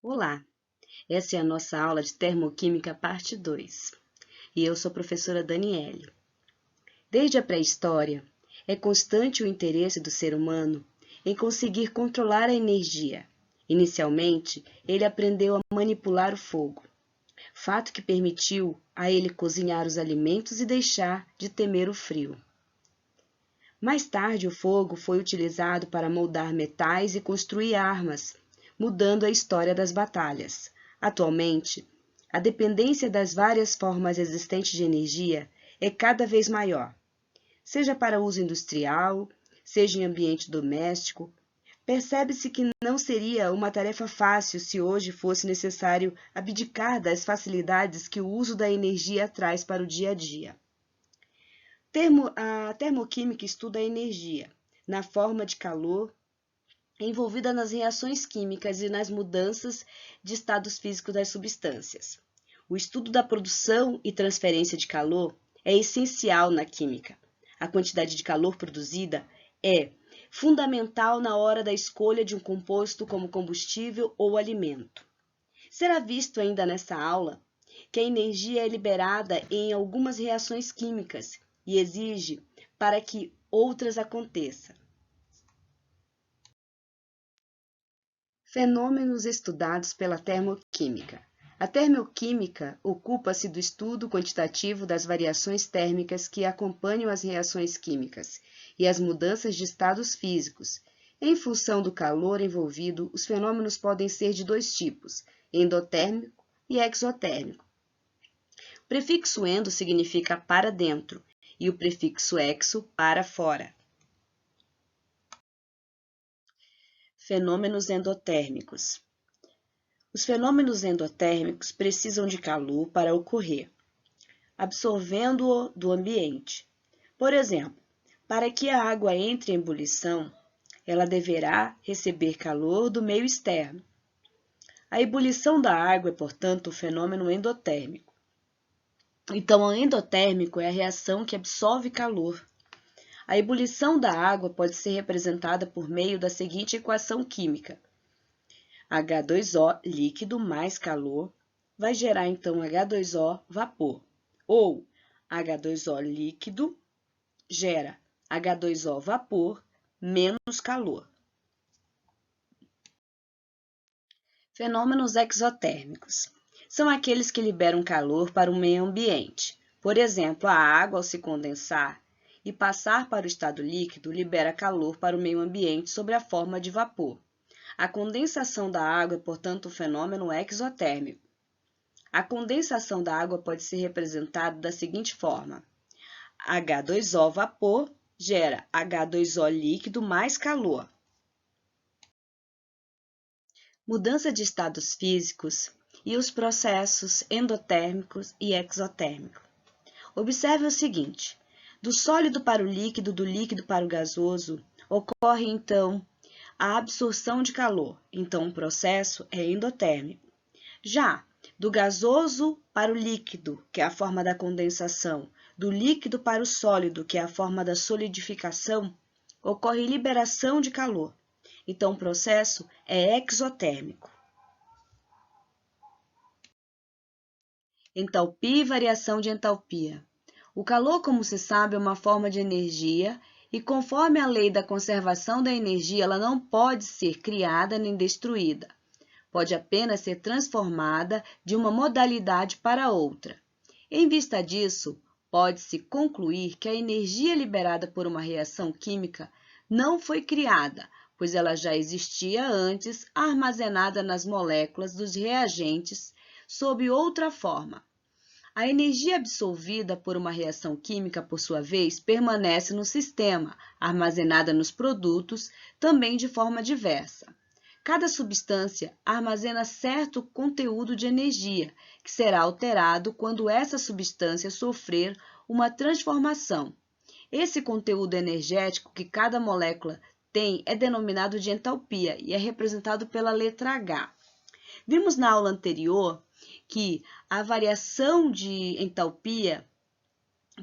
Olá, essa é a nossa aula de Termoquímica parte 2 e eu sou a professora Daniele. Desde a pré-história, é constante o interesse do ser humano em conseguir controlar a energia. Inicialmente, ele aprendeu a manipular o fogo, fato que permitiu a ele cozinhar os alimentos e deixar de temer o frio. Mais tarde, o fogo foi utilizado para moldar metais e construir armas, mudando a história das batalhas. Atualmente, a dependência das várias formas existentes de energia é cada vez maior, seja para uso industrial, seja em ambiente doméstico. Percebe-se que não seria uma tarefa fácil se hoje fosse necessário abdicar das facilidades que o uso da energia traz para o dia a dia. A termoquímica estuda a energia, na forma de calor, envolvida nas reações químicas e nas mudanças de estados físicos das substâncias. O estudo da produção e transferência de calor é essencial na química. A quantidade de calor produzida é fundamental na hora da escolha de um composto como combustível ou alimento. Será visto ainda nessa aula que a energia é liberada em algumas reações químicas e exige para que outras aconteçam. Fenômenos estudados pela termoquímica. A termoquímica ocupa-se do estudo quantitativo das variações térmicas que acompanham as reações químicas e as mudanças de estados físicos. Em função do calor envolvido, os fenômenos podem ser de dois tipos, endotérmico e exotérmico. O prefixo endo significa para dentro e o prefixo exo para fora. Fenômenos endotérmicos. Os fenômenos endotérmicos precisam de calor para ocorrer, absorvendo-o do ambiente. Por exemplo, para que a água entre em ebulição, ela deverá receber calor do meio externo. A ebulição da água é, portanto, um fenômeno endotérmico. Então, o endotérmico é a reação que absorve calor. A ebulição da água pode ser representada por meio da seguinte equação química: H2O líquido mais calor vai gerar então H2O vapor, ou H2O líquido gera H2O vapor menos calor. Fenômenos exotérmicos são aqueles que liberam calor para o meio ambiente. Por exemplo, a água, ao se condensar e passar para o estado líquido, libera calor para o meio ambiente sob a forma de vapor. A condensação da água é, portanto, um fenômeno exotérmico. A condensação da água pode ser representada da seguinte forma: H2O vapor gera H2O líquido mais calor. Mudança de estados físicos e os processos endotérmicos e exotérmicos. Observe o seguinte: do sólido para o líquido, do líquido para o gasoso, ocorre então a absorção de calor, então o processo é endotérmico. Já do gasoso para o líquido, que é a forma da condensação, do líquido para o sólido, que é a forma da solidificação, ocorre liberação de calor. Então, o processo é exotérmico. Entalpia e variação de entalpia. O calor, como se sabe, é uma forma de energia e, conforme a lei da conservação da energia, ela não pode ser criada nem destruída. Pode apenas ser transformada de uma modalidade para outra. Em vista disso, pode-se concluir que a energia liberada por uma reação química não foi criada, pois ela já existia antes, armazenada nas moléculas dos reagentes sob outra forma. A energia absorvida por uma reação química, por sua vez, permanece no sistema, armazenada nos produtos, também de forma diversa. Cada substância armazena certo conteúdo de energia, que será alterado quando essa substância sofrer uma transformação. Esse conteúdo energético que cada molécula tem é denominado de entalpia e é representado pela letra H. Vimos na aula anterior que a variação de entalpia,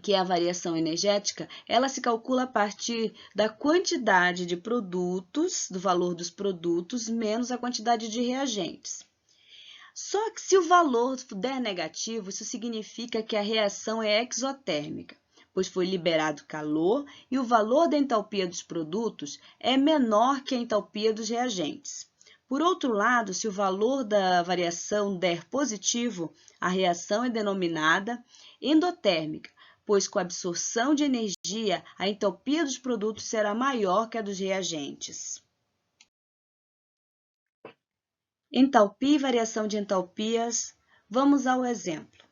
que é a variação energética, ela se calcula a partir da quantidade de produtos, do valor dos produtos, menos a quantidade de reagentes. Só que se o valor der negativo, isso significa que a reação é exotérmica, pois foi liberado calor e o valor da entalpia dos produtos é menor que a entalpia dos reagentes. Por outro lado, se o valor da variação der positivo, a reação é denominada endotérmica, pois com a absorção de energia, a entalpia dos produtos será maior que a dos reagentes. Entalpia e variação de entalpias. Vamos ao exemplo.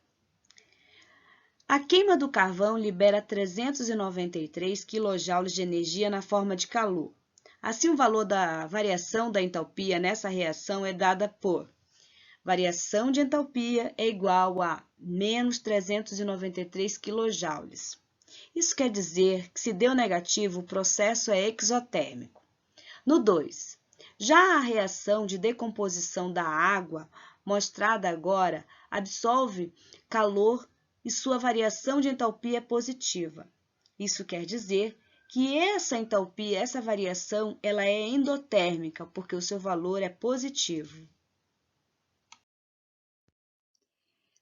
A queima do carvão libera 393 kJ de energia na forma de calor. Assim, o valor da variação da entalpia nessa reação é dada por variação de entalpia é igual a menos 393 kJ. Isso quer dizer que, se deu negativo, o processo é exotérmico. No 2, já a reação de decomposição da água, mostrada agora, absorve calor e sua variação de entalpia é positiva. Isso quer dizer que essa entalpia, essa variação, ela é endotérmica, porque o seu valor é positivo.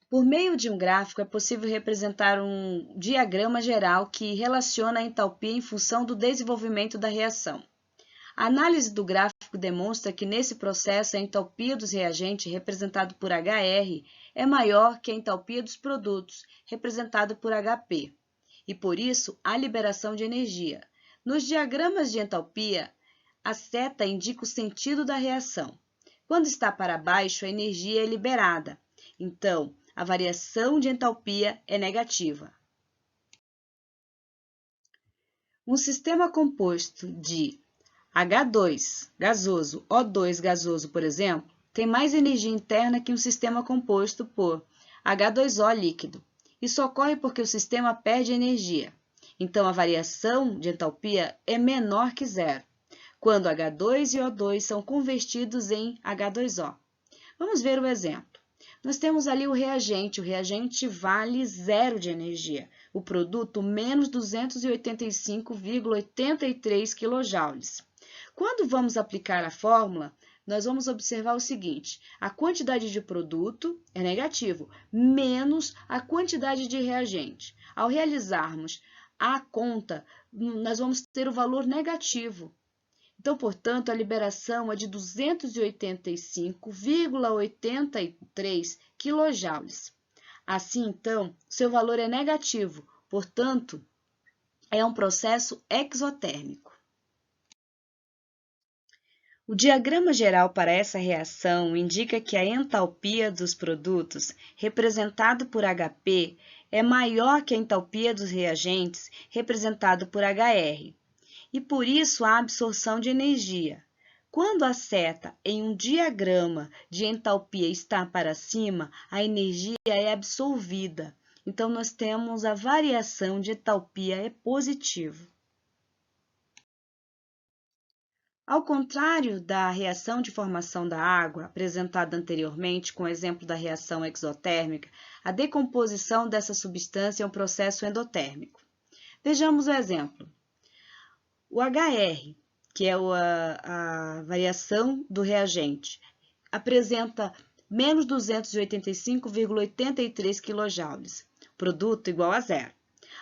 Por meio de um gráfico, é possível representar um diagrama geral que relaciona a entalpia em função do desenvolvimento da reação. A análise do gráfico demonstra que, nesse processo, a entalpia dos reagentes, representado por HR, é maior que a entalpia dos produtos, representado por HP, e, por isso, há liberação de energia. Nos diagramas de entalpia, a seta indica o sentido da reação. Quando está para baixo, a energia é liberada. Então, a variação de entalpia é negativa. Um sistema composto de H2 gasoso, O2 gasoso, por exemplo, tem mais energia interna que um sistema composto por H2O líquido. Isso ocorre porque o sistema perde energia. Então, a variação de entalpia é menor que zero, quando H2 e O2 são convertidos em H2O. Vamos ver o exemplo. Nós temos ali o reagente vale zero de energia, o produto menos 285,83 kJ. Quando vamos aplicar a fórmula, nós vamos observar o seguinte: a quantidade de produto é negativo, menos a quantidade de reagente. Ao realizarmos a conta, nós vamos ter o valor negativo. Então, portanto, a liberação é de 285,83 kJ. Assim, então, seu valor é negativo, portanto, é um processo exotérmico. O diagrama geral para essa reação indica que a entalpia dos produtos, representado por HP, é maior que a entalpia dos reagentes, representado por HR, e por isso há absorção de energia. Quando a seta em um diagrama de entalpia está para cima, a energia é absorvida. Então, nós temos a variação de entalpia é positiva. Ao contrário da reação de formação da água, apresentada anteriormente com o exemplo da reação exotérmica, a decomposição dessa substância é um processo endotérmico. Vejamos o exemplo. O HR, que é a variação do reagente, apresenta menos 285,83 kJ, produto igual a zero.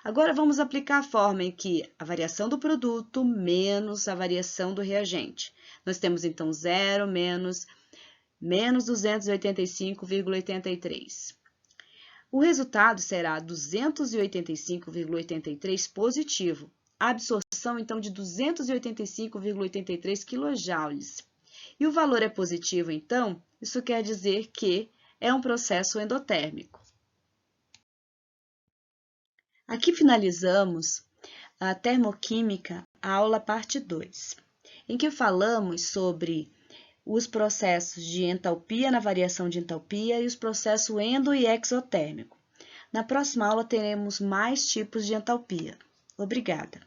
Agora, vamos aplicar a forma em que a variação do produto menos a variação do reagente. Nós temos, então, 0 menos 285,83. O resultado será 285,83 positivo. A absorção, então, de 285,83 kJ. E o valor é positivo, então, isso quer dizer que é um processo endotérmico. Aqui finalizamos a termoquímica, a aula parte 2, em que falamos sobre os processos de entalpia na variação de entalpia e os processos endo- e exotérmico. Na próxima aula teremos mais tipos de entalpia. Obrigada!